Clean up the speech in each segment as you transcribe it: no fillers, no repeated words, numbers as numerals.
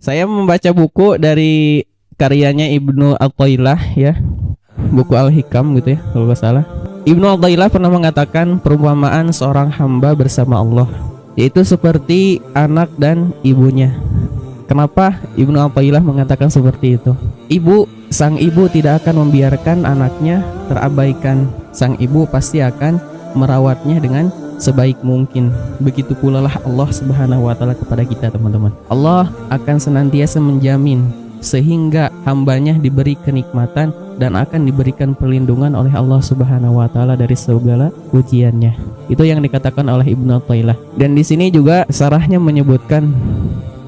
Saya membaca buku dari karyanya Ibnu Athaillah ya, buku Al-Hikam gitu ya kalau nggak salah. Ibnu Athaillah pernah mengatakan perumpamaan seorang hamba bersama Allah, yaitu seperti anak dan ibunya. Kenapa Ibnu Athaillah mengatakan seperti itu? Sang ibu tidak akan membiarkan anaknya terabaikan. Sang ibu pasti akan merawatnya dengan sebaik mungkin. Begitu pula lah Allah Subhanahu wa taala kepada kita, teman-teman. Allah akan senantiasa menjamin sehingga hambanya diberi kenikmatan dan akan diberikan perlindungan oleh Allah Subhanahu wa taala dari segala ujiannya. Itu yang dikatakan oleh Ibnu Athaillah. Dan di sini juga sarahnya menyebutkan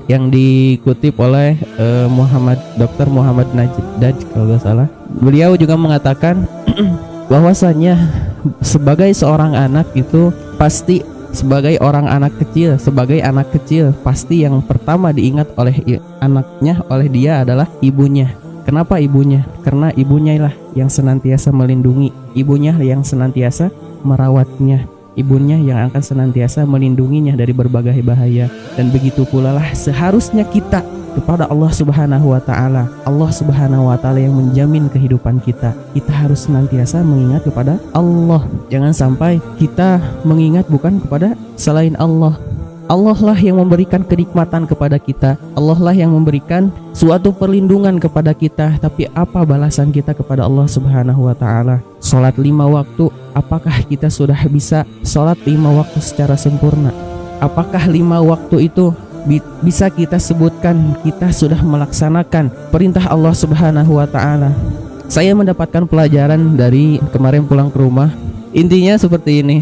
yang dikutip oleh Dr. Muhammad Najdaj kalau nggak salah. Beliau juga mengatakan bahwasanya sebagai seorang anak itu pasti sebagai anak kecil pasti yang pertama diingat oleh anaknya, oleh dia adalah ibunya. Kenapa ibunya? Karena ibunya lah yang senantiasa melindungi, ibunya yang senantiasa merawatnya, ibunya yang akan senantiasa melindunginya dari berbagai bahaya. Dan begitu pula lah seharusnya kita kepada Allah Subhanahu wa taala. Allah Subhanahu wa taala yang menjamin kehidupan kita. Kita harus senantiasa mengingat kepada Allah. Jangan sampai kita mengingat bukan kepada selain Allah. Allah lah yang memberikan kenikmatan kepada kita. Allah lah yang memberikan suatu perlindungan kepada kita. Tapi apa balasan kita kepada Allah Subhanahu wa taala? Salat 5 waktu. Apakah kita sudah bisa salat 5 waktu secara sempurna? Apakah 5 waktu itu bisa kita sebutkan kita sudah melaksanakan perintah Allah Subhanahu wa taala? Saya mendapatkan pelajaran dari kemarin pulang ke rumah. Intinya seperti ini.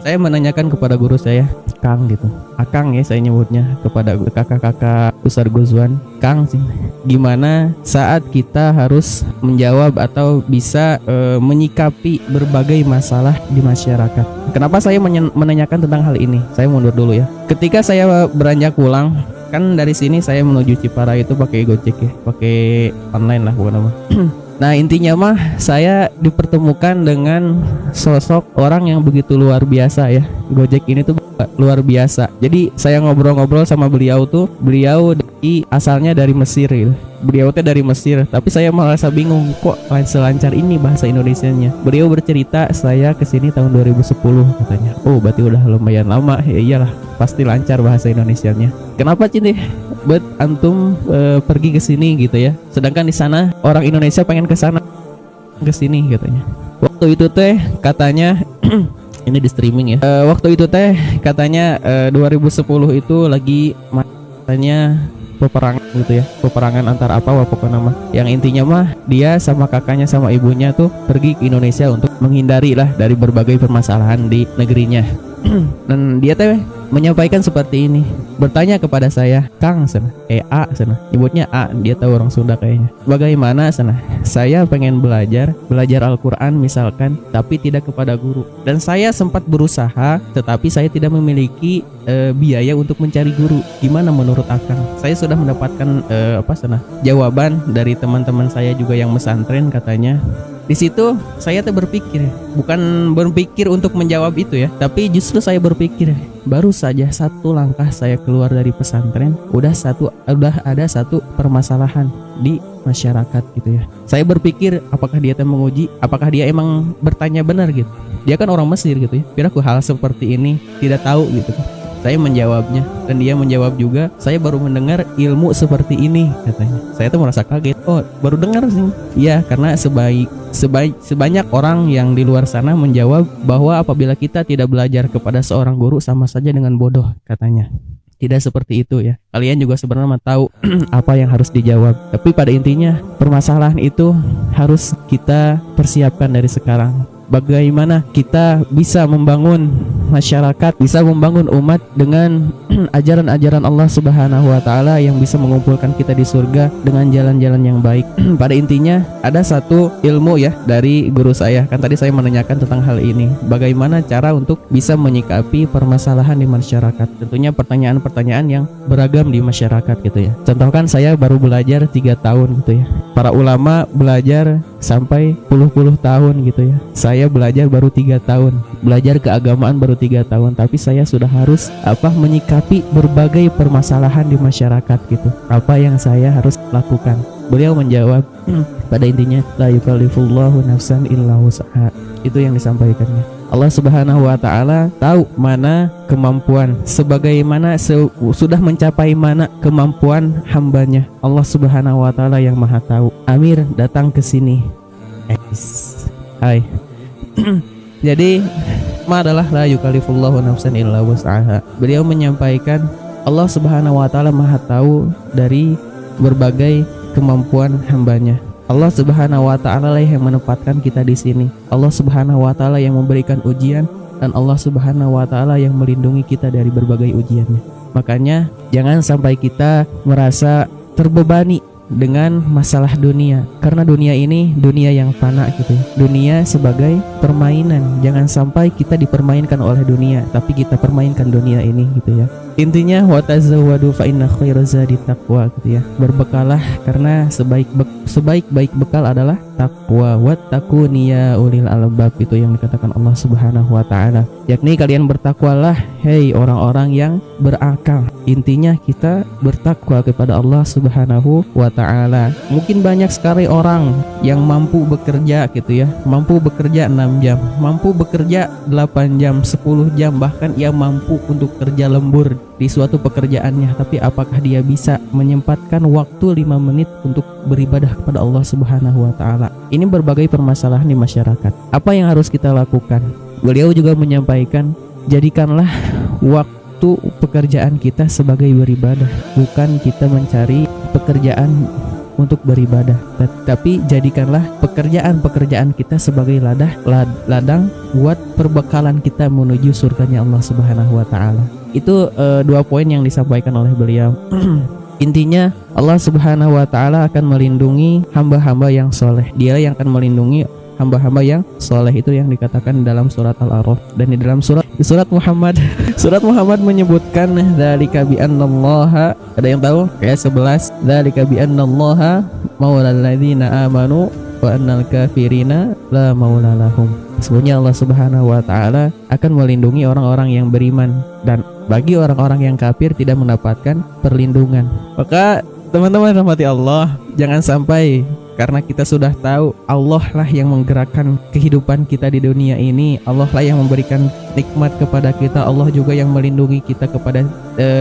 Saya menanyakan kepada guru saya, Kang gitu. Akang ya saya nyebutnya, kepada kakak-kakak besar Guzwan. Kang sih, gimana saat kita harus menjawab atau bisa menyikapi berbagai masalah di masyarakat? Kenapa saya menanyakan tentang hal ini? Saya mundur dulu ya. Ketika saya beranjak pulang, kan dari sini saya menuju Cipara itu pakai Gojek ya, pakai online lah bukan apa. Nah intinya mah saya dipertemukan dengan sosok orang yang begitu luar biasa ya. Gojek ini tuh luar biasa. Jadi saya ngobrol-ngobrol sama beliau tuh, beliau asalnya dari Mesir gitu. Beliau teh dari Mesir, tapi saya merasa bingung kok selancar ini bahasa Indonesianya. Beliau bercerita saya kesini tahun 2010 katanya. Oh berarti udah lumayan lama. Ya iyalah pasti lancar bahasa Indonesianya. Kenapa Cinti? Buat antum pergi ke sini gitu ya. Sedangkan di sana orang Indonesia pengen ke sana ke sini katanya. Waktu itu teh katanya ini di streaming ya. Waktu itu teh katanya 2010 itu lagi matanya peperangan gitu ya. Peperangan antar apa pokoknya nama. Yang intinya mah dia sama kakaknya sama ibunya tuh pergi ke Indonesia untuk menghindari lah dari berbagai permasalahan di negerinya. Dan dia teh menyampaikan seperti ini, bertanya kepada saya, Kang sana, A sana, nyebutnya A, dia tahu orang Sunda kayaknya. Bagaimana sana? Saya pengen belajar Al-Quran misalkan, tapi tidak kepada guru. Dan saya sempat berusaha, tetapi saya tidak memiliki biaya untuk mencari guru. Gimana menurut Akang? Saya sudah mendapatkan jawaban dari teman-teman saya juga yang mesantren katanya. Di situ saya tuh berpikir, bukan berpikir untuk menjawab itu ya, tapi justru saya berpikir, baru saja satu langkah saya keluar dari pesantren, udah ada satu permasalahan di masyarakat gitu ya. Saya berpikir, apakah dia menguji, apakah dia emang bertanya benar gitu. Dia kan orang Mesir gitu ya. Kira-kira hal seperti ini tidak tahu gitu. Saya menjawabnya dan dia menjawab juga. Saya baru mendengar ilmu seperti ini katanya. Saya tuh merasa kaget. Oh baru dengar sih. Iya karena sebanyak orang yang di luar sana menjawab bahwa apabila kita tidak belajar kepada seorang guru sama saja dengan bodoh katanya. Tidak seperti itu ya. Kalian juga sebenarnya tahu apa yang harus dijawab. Tapi pada intinya permasalahan itu harus kita persiapkan dari sekarang. Bagaimana kita bisa membangun masyarakat, bisa membangun umat dengan ajaran-ajaran Allah Subhanahu wa taala yang bisa mengumpulkan kita di surga dengan jalan-jalan yang baik. Pada intinya ada satu ilmu ya dari guru saya. Kan tadi saya menanyakan tentang hal ini. Bagaimana cara untuk bisa menyikapi permasalahan di masyarakat? Tentunya pertanyaan-pertanyaan yang beragam di masyarakat gitu ya. Contohkan saya baru belajar 3 tahun gitu ya. Para ulama belajar sampai puluh-puluh tahun gitu ya. Saya belajar baru 3 tahun, belajar keagamaan baru 3 tahun, tapi saya sudah harus menyikapi berbagai permasalahan di masyarakat gitu. Apa yang saya harus lakukan? Beliau menjawab, pada intinya la yukallifullahu nafsan illa wus'aha. Itu yang disampaikannya. Allah Subhanahu wa taala tahu mana kemampuan, sebagaimana sudah mencapai mana kemampuan hambanya. Allah Subhanahu wa taala yang Maha tahu. Amir datang ke sini. Hai. Jadi adalah la yukallifullahu nafsan illa wus'aha. Beliau menyampaikan Allah Subhanahu wa taala Maha tahu dari berbagai kemampuan hambanya. Allah Subhanahu wa taala yang menempatkan kita di sini. Allah Subhanahu wa taala yang memberikan ujian, dan Allah Subhanahu wa taala yang melindungi kita dari berbagai ujiannya. Makanya jangan sampai kita merasa terbebani dengan masalah dunia, karena dunia ini dunia yang fana gitu ya. Dunia sebagai permainan. Jangan sampai kita dipermainkan oleh dunia, tapi kita permainkan dunia ini gitu ya. Intinya watazawwadu fa inna khairaz zadi taqwa gitu ya. Berbekalah karena sebaik-baik bekal adalah takwa. Wattaquni ya ulil albab, itu yang dikatakan Allah Subhanahu wa taala. Yakni kalian bertakwalah hei orang-orang yang berakal. Intinya kita bertakwa kepada Allah Subhanahu wa taala. Mungkin banyak sekali orang yang mampu bekerja gitu ya. Mampu bekerja 6 jam, mampu bekerja 8 jam, 10 jam, bahkan ia mampu untuk kerja lembur di suatu pekerjaannya, tapi apakah dia bisa menyempatkan waktu 5 menit untuk beribadah kepada Allah Subhanahu wa taala? Ini berbagai permasalahan di masyarakat. Apa yang harus kita lakukan? Beliau juga menyampaikan, jadikanlah waktu pekerjaan kita sebagai beribadah, bukan kita mencari pekerjaan untuk beribadah, tapi jadikanlah pekerjaan kita sebagai ladang buat perbekalan kita menuju surganya Allah Subhanahu wa taala. Itu 2 poin yang disampaikan oleh beliau. Intinya Allah Subhanahu wa taala akan melindungi hamba-hamba yang soleh. Dia yang akan melindungi hamba-hamba yang soleh, itu yang dikatakan dalam surat Al-A'raf. Dan di dalam surat Muhammad surat Muhammad menyebutkan dzalika bi annallaha, ada yang tahu? Ayat 11, dzalika bi annallaha maulal ladzina amanu wa annal kafirina la maula lahum. Sebenarnya Allah Subhanahu wa taala akan melindungi orang-orang yang beriman, dan bagi orang-orang yang kafir tidak mendapatkan perlindungan. Maka teman-teman rahmati Allah, jangan sampai karena kita sudah tahu Allah lah yang menggerakkan kehidupan kita di dunia ini, Allah lah yang memberikan nikmat kepada kita, Allah juga yang melindungi kita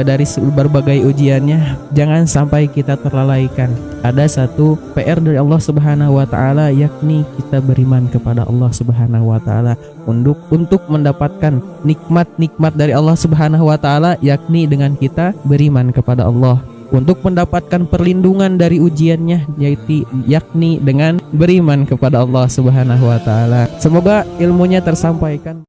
dari berbagai ujiannya. Jangan sampai kita terlalaikan. Ada satu PR dari Allah Subhanahu wa taala, yakni kita beriman kepada Allah Subhanahu wa taala untuk mendapatkan nikmat-nikmat dari Allah Subhanahu wa taala, yakni dengan kita beriman kepada Allah. Untuk mendapatkan perlindungan dari ujiannya, yakni dengan beriman kepada Allah Subhanahu wa taala. Semoga ilmunya tersampaikan.